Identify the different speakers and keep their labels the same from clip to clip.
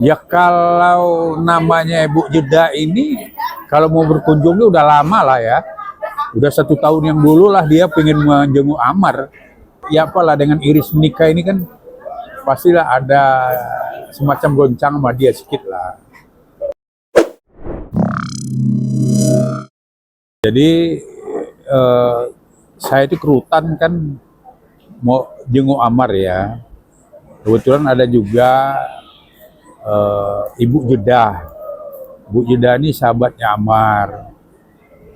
Speaker 1: Ya kalau namanya Ibu Jeda ini, kalau mau berkunjung itu udah lama lah ya. Udah 1 tahun yang dulu lah dia pengen menjenguk Amar. Ya apalah dengan Iris menikah ini kan pastilah ada semacam goncang sama dia sedikit lah. Jadi eh, saya itu kerutan kan mau jenguk Amar ya. Kebetulan ada juga Ibu Jeda. Bu Jeda ini sahabatnya Amar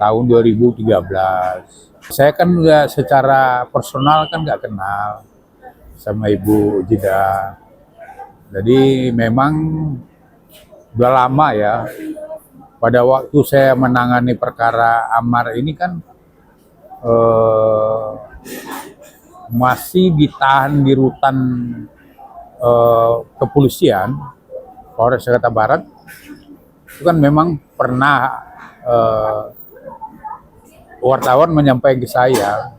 Speaker 1: tahun 2013. Saya kan udah secara personal kan nggak kenal sama Ibu Jeda. Jadi memang udah lama ya. Pada waktu saya menangani perkara Amar ini kan eh, masih ditahan di rutan kepolisian Polres Jakarta Barat. Itu kan memang pernah eh, wartawan menyampaikan ke saya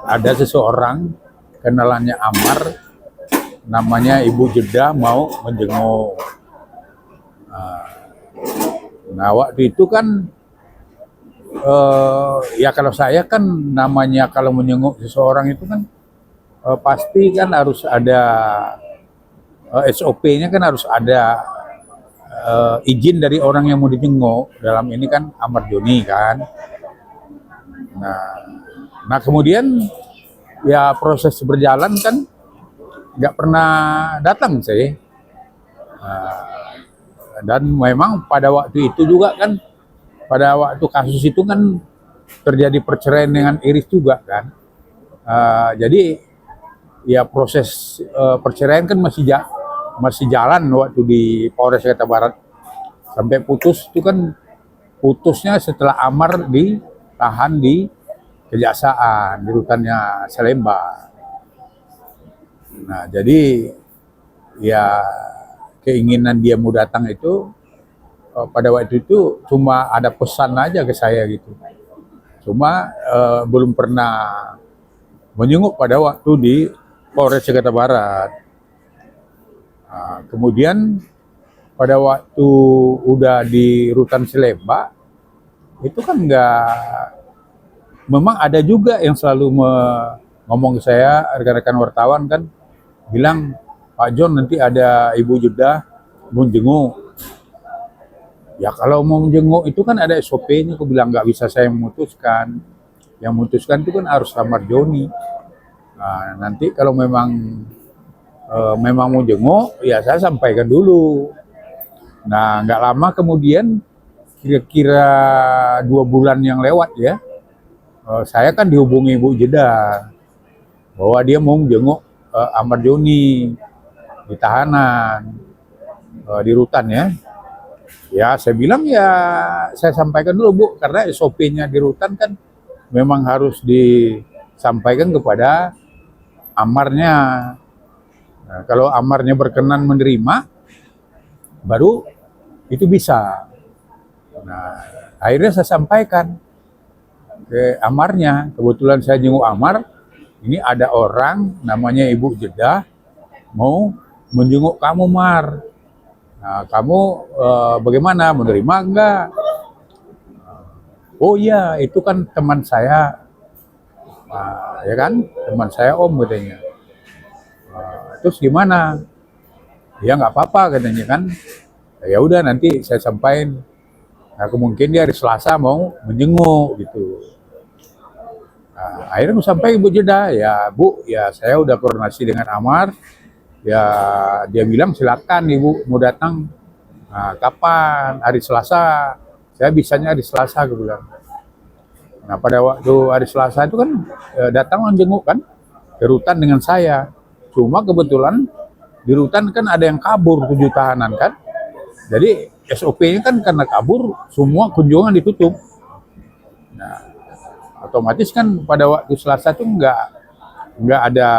Speaker 1: ada seseorang kenalannya Amar namanya Ibu Jeda mau menjenguk. Nah waktu itu kan ya kalau saya kan namanya kalau menjenguk seseorang itu kan pasti kan harus ada SOP-nya kan harus ada izin dari orang yang mau dijenguk. Dalam ini kan Amar Joni kan. Nah, nah kemudian ya proses berjalan kan nggak pernah datang sih. Dan memang pada waktu itu juga kan, pada waktu kasus itu kan terjadi perceraian dengan Iris juga kan. Jadi ya proses perceraian kan masih jalan waktu di Polres Jakarta Barat sampai putus itu kan putusnya setelah Amar ditahan di kejaksaan di rutannya Salemba. Nah jadi ya keinginan dia mau datang itu pada waktu itu cuma ada pesan aja ke saya gitu. Cuma belum pernah menjenguk pada waktu di Polres Jakarta Barat. Nah, kemudian pada waktu udah di rutan Salemba itu kan memang ada juga yang selalu ngomong ke saya, rekan-rekan wartawan kan bilang, Pak John nanti ada Ibu Jeda mau jenguk. Ya kalau mau menjenguk itu kan ada SOP-nya, aku bilang nggak bisa saya memutuskan. Yang memutuskan itu kan harus Amar Joni. Nah, nanti kalau memang mau jenguk, ya saya sampaikan dulu. Nah nggak lama kemudian, kira-kira 2 bulan yang lewat ya, saya kan dihubungi Ibu Jeda bahwa dia mau menjenguk Amar Joni di tahanan di rutan ya. Ya saya bilang ya saya sampaikan dulu Bu, karena SOP-nya di rutan kan memang harus disampaikan kepada Amarnya. Nah, kalau Amarnya berkenan menerima, baru itu bisa. Nah akhirnya saya sampaikan ke Amarnya, kebetulan saya jenguk Amar, ini ada orang namanya Ibu Jeda mau menjenguk kamu Mar. Nah, kamu bagaimana, menerima enggak? Oh iya, itu kan teman saya, ya kan, teman saya Om katanya. Terus gimana? Ya nggak apa-apa katanya kan. Ya udah nanti saya sampaikan. Nah, mungkin dia hari Selasa mau menjenguk gitu. Nah, akhirnya aku sampai Ibu Jeda, ya Bu, ya saya udah koordinasi dengan Amar. Ya dia bilang silakan Ibu mau datang. Nah, kapan? Hari Selasa. Saya bisanya hari Selasa, aku bilang. Nah, pada waktu hari Selasa itu kan datang menjenguk kan ke rutan dengan saya. Cuma kebetulan di rutan kan ada yang kabur 7 tahanan kan. Jadi SOP-nya kan karena kabur semua kunjungan ditutup. Nah, otomatis kan pada waktu Selasa itu nggak ada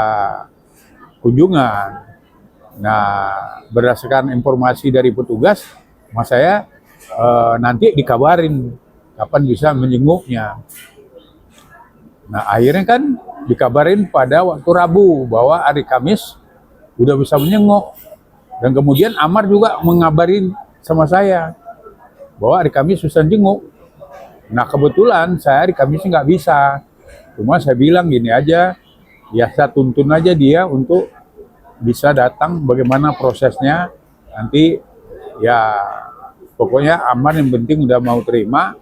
Speaker 1: kunjungan. Nah, berdasarkan informasi dari petugas, mas saya nanti dikabarin kapan bisa menjenguknya. Nah, akhirnya kan dikabarin pada waktu Rabu bahwa hari Kamis udah bisa menjenguk. Dan kemudian Amar juga mengabarin sama saya bahwa hari Kamis susah jenguk. Nah kebetulan saya hari Kamis nggak bisa. Cuma saya bilang gini aja, ya saya tuntun aja dia untuk bisa datang bagaimana prosesnya. Nanti ya pokoknya Amar yang penting udah mau terima.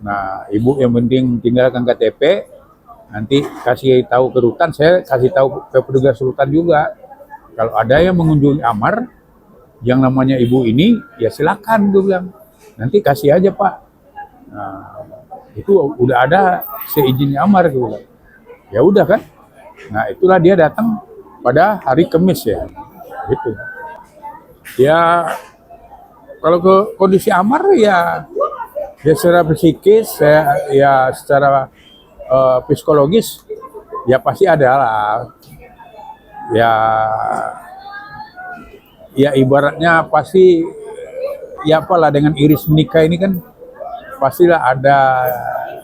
Speaker 1: Nah ibu yang penting tinggalkan KTP. Nanti kasih tahu ke rutan, saya kasih tahu ke petugas rutan juga. Kalau ada yang mengunjungi Amar, yang namanya ibu ini, ya silakan gue bilang. Nanti kasih aja Pak. Nah, itu udah ada seizinnya Amar gue bilang. Ya udah kan. Nah itulah dia datang pada hari Kamis ya. Gitu. Ya kalau ke kondisi Amar ya secara psikis, ya secara psikologis ya pasti ada lah. Ya ibaratnya pasti ya apalah dengan Iris menikah ini kan pastilah ada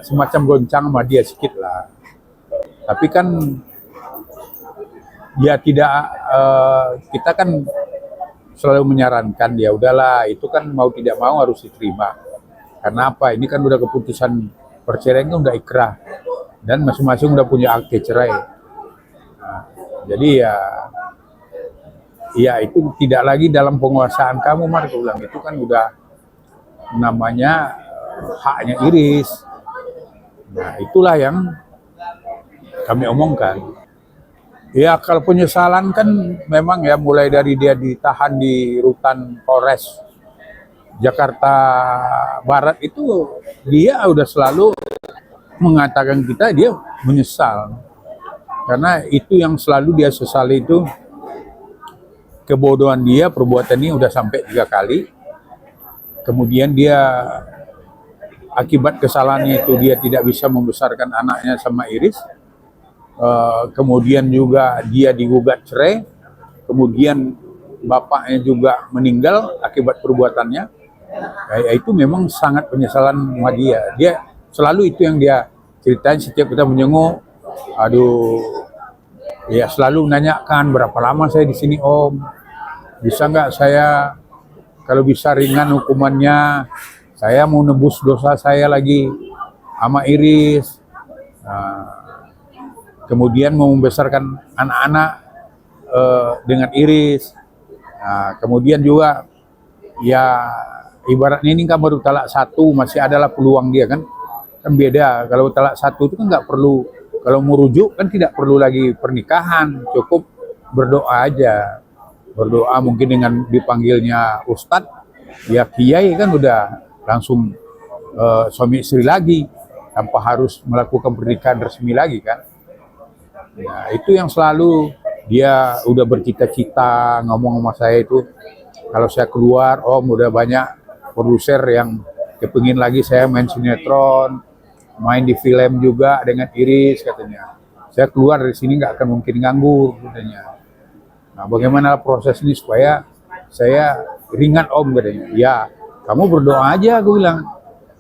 Speaker 1: semacam goncang sama dia sedikit lah. Tapi kan ya tidak kita kan selalu menyarankan ya udahlah itu kan mau tidak mau harus diterima. Karena apa? Ini kan udah keputusan perceraian kan udah ikrah dan masing-masing udah punya akte cerai. Nah, jadi ya itu tidak lagi dalam penguasaan kamu, Mar. Aku bilang itu kan udah namanya haknya Iris. Nah itulah yang kami omongkan. Ya kalau penyesalan kan memang ya mulai dari dia ditahan di rutan Polres Jakarta Barat itu dia udah selalu mengatakan kita dia menyesal. Karena itu yang selalu dia sesali itu kebodohan dia, perbuatan ini udah sampai 3 kali. Kemudian dia akibat kesalahannya itu dia tidak bisa membesarkan anaknya sama Iris. Kemudian juga dia digugat cerai. Kemudian bapaknya juga meninggal akibat perbuatannya. Ya, itu memang sangat penyesalan sama dia. Dia selalu itu yang dia ceritain setiap kita menjenguk. Aduh, ya selalu nanyakan berapa lama saya di sini Om. Bisa nggak saya kalau bisa ringan hukumannya, saya mau nebus dosa saya lagi sama Iris. Kemudian mau membesarkan anak-anak dengan Iris. Kemudian juga ya ibaratnya ini kan baru talak 1 masih adalah peluang dia kan beda. Kalau talak 1 itu kan nggak perlu, kalau mau rujuk kan tidak perlu lagi pernikahan, cukup berdoa aja. Berdoa mungkin dengan dipanggilnya Ustadz, ya Kiai kan udah langsung suami istri lagi, tanpa harus melakukan pernikahan resmi lagi kan. Ya, itu yang selalu dia udah bercita-cita ngomong sama saya itu, kalau saya keluar, Om udah banyak produser yang kepingin lagi saya main sinetron, main di film juga dengan Iris katanya. Saya keluar dari sini nggak akan mungkin nganggur katanya. Nah, bagaimana proses ini supaya saya ringan Om katanya. Ya, kamu berdoa aja, aku bilang.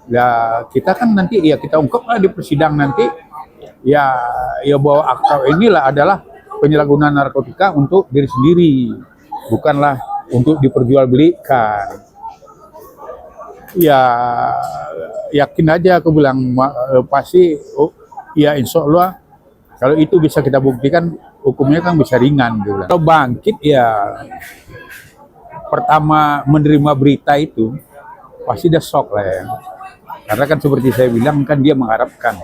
Speaker 1: Ya, kita kan nanti ya kita ungkaplah di persidangan nanti. Ya bahwa akta inilah adalah penyalahgunaan narkotika untuk diri sendiri, bukanlah untuk diperjualbelikan. Ya, yakin aja aku bilang pasti ya insya Allah kalau itu bisa kita buktikan hukumnya kan bisa ringan gitu. Kalau bangkit ya pertama menerima berita itu pasti dia shock lah ya. Karena kan seperti saya bilang kan dia mengharapkan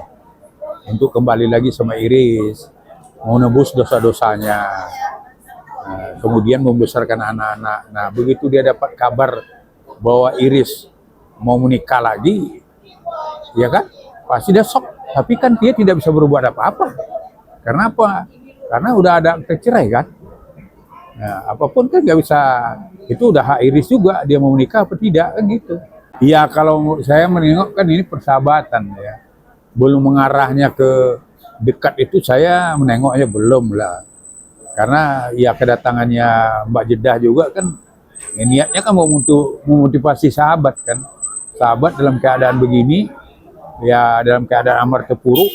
Speaker 1: untuk kembali lagi sama Iris, mau nebus dosa-dosanya, kemudian membesarkan anak-anak. Nah begitu dia dapat kabar bahwa Iris mau menikah lagi, ya kan pasti dia shock. Tapi kan dia tidak bisa berbuat apa-apa. Karena apa? Karena udah ada akte cerai kan. Nah, apapun kan nggak bisa, itu udah hak Iris juga, dia mau menikah apa tidak kan gitu. Ya kalau saya menengok kan ini persahabatan ya. Belum mengarahnya ke dekat itu saya menengoknya belum lah. Karena ya kedatangannya Mbak Jeddah juga kan ya, niatnya kan mau untuk memotivasi sahabat kan. Sahabat dalam keadaan begini, ya dalam keadaan amar terpuruk,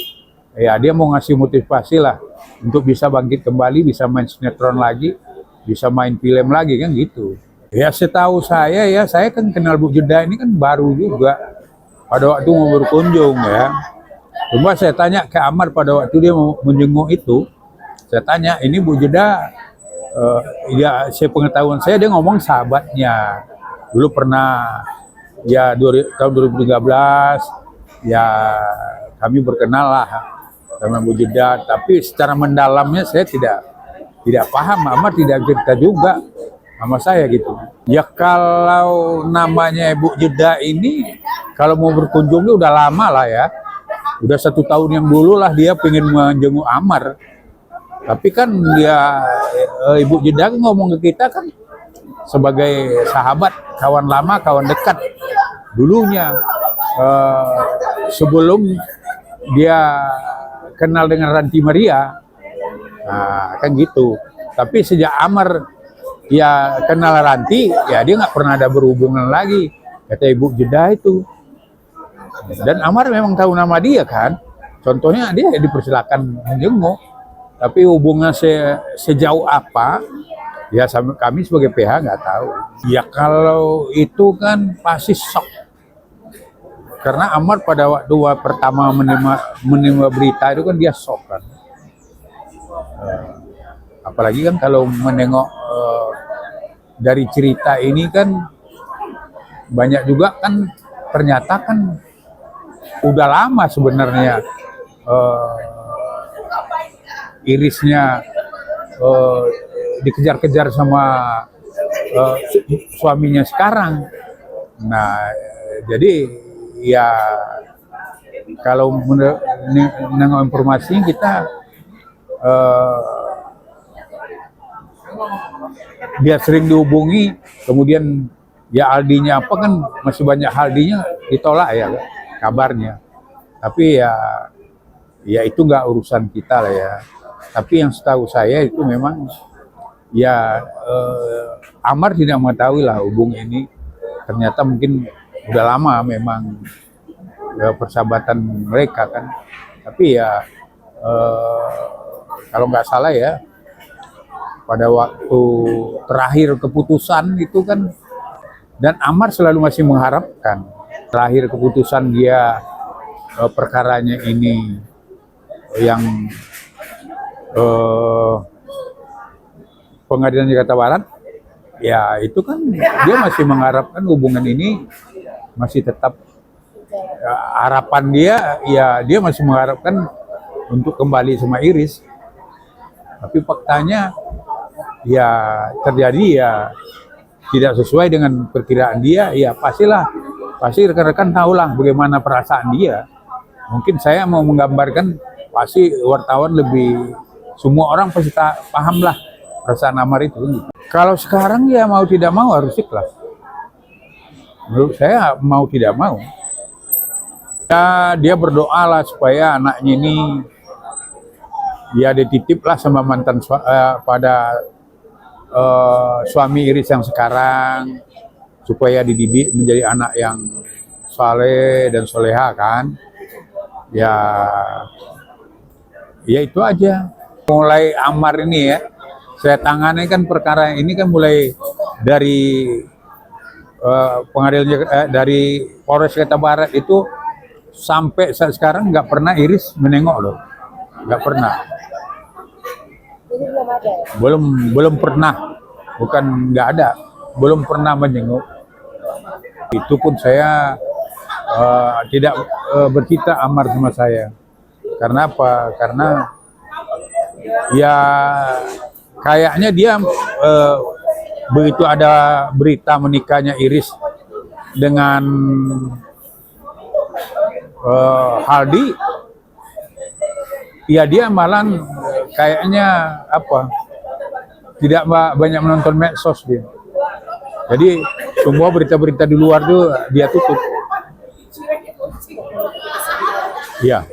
Speaker 1: ya dia mau ngasih motivasi lah untuk bisa bangkit kembali, bisa main sinetron lagi. bisa main film lagi kan gitu. Ya setahu saya ya, saya kan kenal Bu Jeda ini kan baru juga pada waktu mau berkunjung ya. Cuma saya tanya ke Amar pada waktu dia mau menjenguk itu, saya tanya ini Bu Jeda, ya saya pengetahuan saya dia ngomong sahabatnya. Dulu pernah ya tahun 2013 ya kami berkenal lah sama Bu Jeda, tapi secara mendalamnya saya tidak paham. Amar tidak cerita juga sama saya gitu. Ya kalau namanya Bu Jeda ini kalau mau berkunjung udah lama lah ya. Udah 1 tahun yang dulu lah dia pengen menjenguk Amar. Tapi kan dia Ibu Jeda ngomong ke kita kan sebagai sahabat, kawan lama, kawan dekat dulunya. Sebelum dia kenal dengan Ranti Maria, nah, kan gitu. Tapi sejak Amar ya kenal Ranti, ya dia nggak pernah ada berhubungan lagi, kata Ibu Jeda itu. Dan Amar memang tahu nama dia kan, contohnya dia dipersilakan menjenguk. Tapi hubungan sejauh apa, ya kami sebagai PH nggak tahu. Ya kalau itu kan pasti shock. Karena Amar pada waktu pertama menerima berita itu kan dia shock kan. Apalagi kan kalau menengok dari cerita ini kan banyak juga kan ternyata kan udah lama sebenarnya Irisnya dikejar-kejar sama suaminya sekarang. Nah, jadi ya kalau menengok informasi kita dia sering dihubungi, kemudian ya Aldinya apa kan masih banyak Aldinya ditolak ya kabarnya. Tapi ya itu nggak urusan kita lah ya. Tapi yang setahu saya itu memang ya Amar tidak mengetahui lah hubung ini. Ternyata mungkin udah lama memang persahabatan mereka kan. Tapi ya kalau nggak salah ya pada waktu terakhir keputusan itu kan, dan Amar selalu masih mengharapkan terakhir keputusan dia perkaranya ini yang Pengadilan Jakarta Barat, ya itu kan dia masih mengharapkan hubungan ini masih tetap harapan dia, ya dia masih mengharapkan untuk kembali sama Iris. Tapi faktanya ya terjadi ya tidak sesuai dengan perkiraan dia. Ya pasti rekan-rekan tahulah bagaimana perasaan dia. Mungkin saya mau menggambarkan, pasti wartawan lebih, semua orang pasti paham lah perasaan Amar itu. Kalau sekarang ya mau tidak mau harus ikhlas. Menurut saya mau tidak mau. Ya, dia berdoa lah supaya anaknya ini ya dititip lah sama mantan pada suami Iris yang sekarang, supaya dididik menjadi anak yang saleh dan soleha kan. Ya itu aja. Mulai Amar ini ya, saya tangani kan perkara ini kan mulai dari pengadilan dari Polres Jakarta Barat itu sampai saat sekarang nggak pernah Iris menengok loh, nggak pernah.
Speaker 2: Ini belum ada.
Speaker 1: Belum pernah, bukan nggak ada, belum pernah menjenguk. Itu pun saya tidak bercerita Amar sama saya. Karena apa? Karena ya kayaknya dia begitu ada berita menikahnya Iris dengan Haldi, ya dia malah kayaknya apa? Tidak banyak menonton medsos dia. Jadi semua berita-berita di luar tuh dia tutup. Iya.